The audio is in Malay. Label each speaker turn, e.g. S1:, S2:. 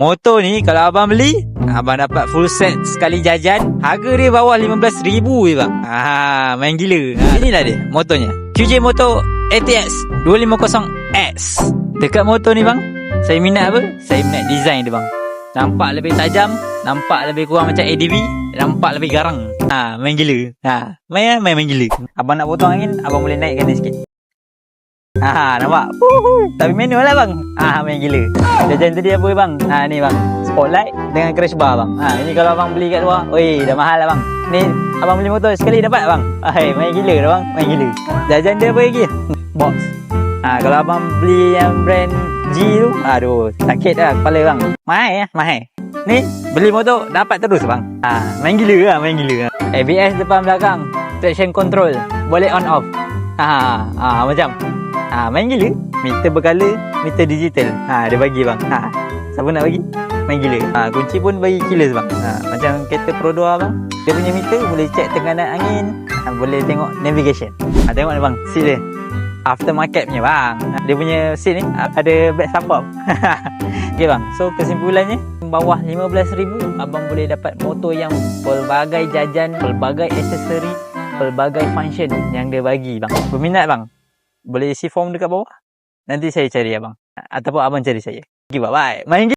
S1: Motor ni kalau abang beli, abang dapat full set sekali jajan. Harga dia bawah RM15,000 je bang. Main gila. Inilah dia motornya. QJ Motor ATX 250S. Dekat motor ni bang, saya minat apa? Saya minat design dia bang. Nampak lebih tajam, nampak lebih kurang macam ADV, nampak lebih garang. Main gila. Main gila. Abang nak potong angin, abang boleh naikkan dia sikit. Nampak? Tapi manual lah bang. Main gila. Jajan tadi apa bang? Ni bang, spotlight dengan crash bar bang. Ini kalau abang beli kat luar, oi, dah mahal lah bang. Ni abang beli motor sekali dapat bang. Main gila dah bang, main gila. Jajan dia apa lagi? Box. Kalau abang beli yang brand G tu, aduh, sakit dah kepala bang. Mahal. Ni beli motor dapat terus bang. Main gila lah, main gila. ABS depan belakang, traction control, boleh on off. Macam main gila. Meter berkala, meter digital. Dia bagi bang. Siapa nak bagi? Main gila. Kunci pun bagi keyless bang. Macam kereta Pro 2 bang. Dia punya meter boleh check tekanan angin, boleh tengok navigation. Tengok ni bang, seat dia aftermarket punya bang. Dia punya seat ni ada back support. Okay bang, so kesimpulannya, bawah RM15,000 abang boleh dapat motor yang pelbagai jajan, pelbagai aksesori, pelbagai function yang dia bagi bang. Berminat bang, boleh isi form dekat bawah. Nanti saya cari abang, ataupun abang cari saya. Okay, bye-bye. Main